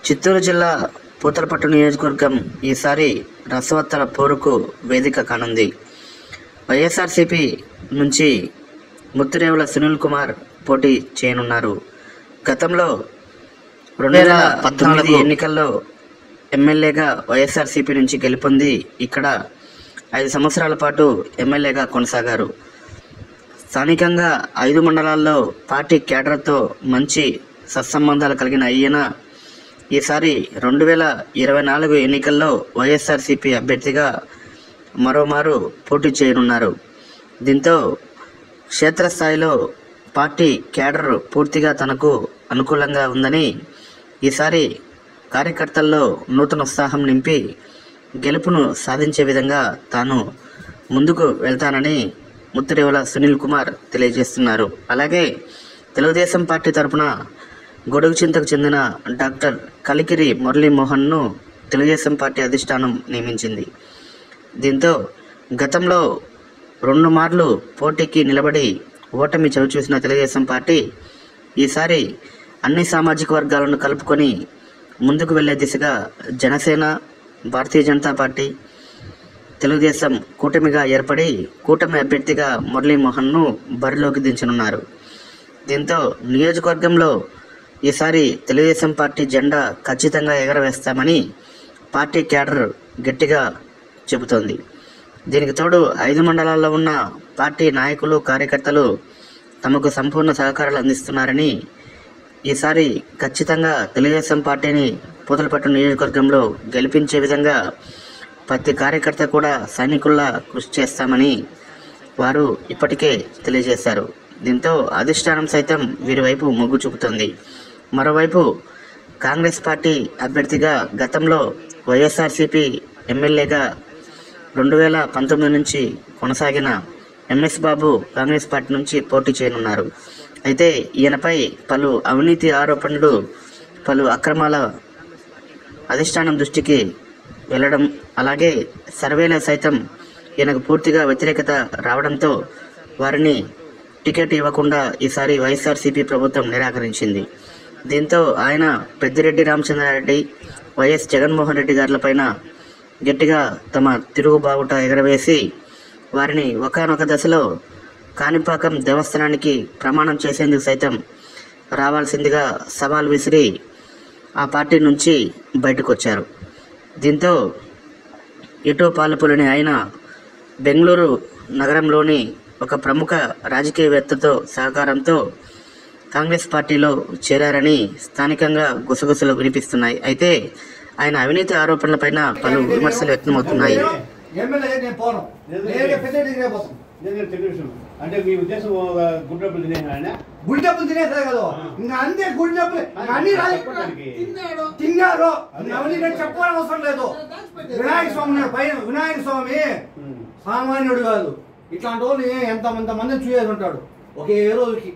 చిత్తూరు జిల్లా పూతలపట్టు నియోజకవర్గం ఈసారి రసవత్తర పోరుకు వేదిక కానుంది. వైఎస్ఆర్సీపీ నుంచి ముత్తిరేవుల సునీల్ కుమార్ పోటీ చేయనున్నారు. గతంలో 2014 ఎన్నికల్లో ఎమ్మెల్యేగా వైఎస్ఆర్సీపీ నుంచి గెలుపొంది ఇక్కడ 5 సంవత్సరాల పాటు ఎమ్మెల్యేగా కొనసాగారు. స్థానికంగా 5 మండలాల్లో పార్టీ కేడర్తో మంచి సత్సంబంధాలు కలిగిన ఈయన ఈసారి 2024 ఎన్నికల్లో వైఎస్ఆర్సీపీ అభ్యర్థిగా మరోమారు పోటీ చేయనున్నారు. దీంతో క్షేత్రస్థాయిలో పార్టీ కేడర్ పూర్తిగా తనకు అనుకూలంగా ఉందని, ఈసారి కార్యకర్తల్లో నూతన ఉత్సాహం నింపి గెలుపును సాధించే విధంగా తాను ముందుకు వెళ్తానని ముత్తిరేవుల సునీల్ కుమార్ తెలియజేస్తున్నారు. అలాగే తెలుగుదేశం పార్టీ తరఫున గొడుగుచింతకు చెందిన డాక్టర్ కలికిరి మురళీమోహన్ను తెలుగుదేశం పార్టీ అధిష్టానం నియమించింది. దీంతో గతంలో 2 మార్లు పోటీకి నిలబడి ఓటమి చవిచూసిన తెలుగుదేశం పార్టీ ఈసారి అన్ని సామాజిక వర్గాలను కలుపుకొని ముందుకు వెళ్లే దిశగా జనసేన, భారతీయ జనతా పార్టీ, తెలుగుదేశం కూటమిగా ఏర్పడి కూటమి అభ్యర్థిగా మురళీమోహన్ను బరిలోకి దించనున్నారు. దీంతో నియోజకవర్గంలో ఈసారి తెలుగుదేశం పార్టీ జెండా ఖచ్చితంగా ఎగరవేస్తామని పార్టీ కేడర్ గట్టిగా చెబుతోంది. దీనికి తోడు 5 మండలాల్లో ఉన్న పార్టీ నాయకులు, కార్యకర్తలు తమకు సంపూర్ణ సహకారాలు అందిస్తున్నారని, ఈసారి ఖచ్చితంగా తెలుగుదేశం పార్టీని పూతలపట్టు నియోజకవర్గంలో గెలిపించే విధంగా ప్రతి కార్యకర్త కూడా సైనికుల్లా కృషి చేస్తామని వారు ఇప్పటికే తెలియజేశారు. దీంతో అధిష్టానం సైతం వీరి వైపు మొగ్గు చూపుతోంది. మరోవైపు కాంగ్రెస్ పార్టీ అభ్యర్థిగా గతంలో వైఎస్ఆర్సీపీ ఎమ్మెల్యేగా 2019 నుంచి కొనసాగిన ఎంఎస్ బాబు కాంగ్రెస్ పార్టీ నుంచి పోటీ చేయనున్నారు. అయితే ఈయనపై పలు అవినీతి ఆరోపణలు, పలు అక్రమాల అధిష్టానం దృష్టికి వెళ్ళడం, అలాగే సర్వేలో సైతం ఈయనకు పూర్తిగా వ్యతిరేకత రావడంతో వారిని టికెట్ ఇవ్వకుండా ఈసారి వైఎస్ఆర్సీపీ ప్రభుత్వం నిరాకరించింది. దీంతో ఆయన పెద్దిరెడ్డి రామచంద్రారెడ్డి, వైఎస్ జగన్మోహన్ రెడ్డి గారులపైన గట్టిగా తమ తిరుగుబావుట ఎగరవేసి వారిని ఒకానొక దశలో కాణిపాకం దేవస్థానానికి ప్రమాణం చేసేందుకు సైతం రావాల్సిందిగా సవాల్ విసిరి ఆ పార్టీ నుంచి బయటకు వచ్చారు. దీంతో ఎటూ పాలుపులని ఆయన బెంగళూరు నగరంలోని ఒక ప్రముఖ రాజకీయవేత్తతో సహకారంతో కాంగ్రెస్ పార్టీలో చేరారని స్థానికంగా గుసగుసలు వినిపిస్తున్నాయి. అయితే ఆయన అవినీతి ఆరోపణలపైన పలు విమర్శలు వ్యక్తమవుతున్నాయి. అంటే మీ ఉద్దేశం గుడ్డప్పులు తినేసే కదా, ఇంకా అంతే గుడ్డప్పులు అన్ని తిన్నారు. చెప్పడం అవసరం లేదు. వినాయక స్వామి పైన, వినాయక స్వామి సామాన్యుడు కాదు. ఇట్లాంటి వాళ్ళు ఎంతమంది చూసేది ఉంటాడు. ఒకే రోజుకి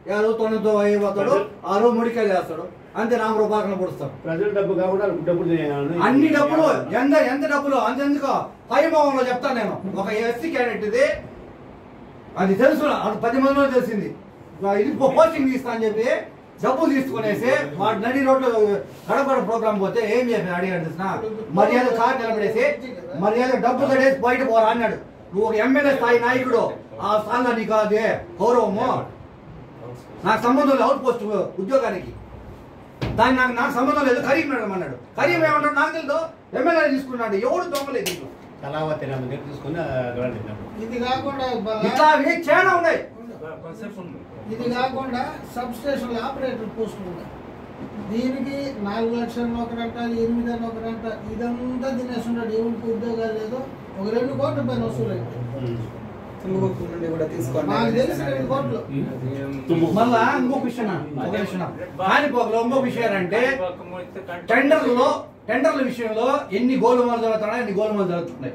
9 అయిపోతాడు, 6 ముడికాయలు వేస్తాడు, అంతే 4 రూపాయలు పొడుస్తాడు. ప్రజల డబ్బు కాకుండా డబ్బులు అన్ని డబ్బులు ఎంత డబ్బులు అంతెందుకు పైభావంలో చెప్తాను నేను. ఒక ఎస్సీ క్యాండిడేట్ ఇది, అది తెలుసు, అది 10 మందిలో తెలిసింది. ఇది పోస్టింగ్ తీస్తా అని చెప్పి డబ్బు తీసుకునేసి వాడు నడి రోడ్లో గడపడ ప్రోగ్రామ్ పోతే ఏం చెప్పి అడిగాడు తెలిసిన, మర్యాద కారు నిలబడేసి మర్యాద డబ్బు కడేసి బయట పోరా అన్నాడు. నువ్వు ఒక ఎమ్మెల్యే స్థాయి నాయకుడు, ఆ స్థాయిలో నీకు అదే గౌరవము. నాకు సంబంధం లేదు అవుట్ పోస్ట్ ఉద్యోగానికి, దాన్ని నాకు సంబంధం లేదు. కరీం మేడం అన్నాడు. కరీం ఏమంటాడు నాకు తెలుసు, ఎమ్మెల్యే తీసుకున్నాడు. ఎవడు దొంగలేదు నీకు. కళావతి తీసుకుని ఇది కాకుండా ఇట్లా చాలా ఉన్నాయి. ఇది కాకుండా సబ్ స్టేషన్ ఆపరేటర్ పోస్టులు ఉన్నాయి. దీనికి 4 లక్షలు ఒకరంట, 8 అని ఒకరంట, ఇదంతా తినేస్తున్నాడు. ఎవరికి ఉద్యోగాలు లేదు. ఒక 2 కోట్ల పైన వసూలు అయితే నాకు తెలిసి 2 కోట్లు. మళ్ళా ఇంకో విషయం, కాణిపాకలో ఇంకో విషయం అంటే టెండర్ల విషయంలో ఎన్ని గోలుమాలు జరుగుతున్నాయి, ఎన్ని గోలుమాలు జరుగుతున్నాయి.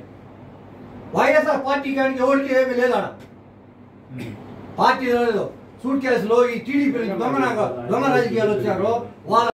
వైఎస్ఆర్ పార్టీ కానీ ఎవరికి ఏమీ లేదు. ఆడ పార్టీ లేదు. సూట్ కేసులో ఈ టీడీపీ దొంగ రాజకీయాలు వచ్చారు. వాళ్ళ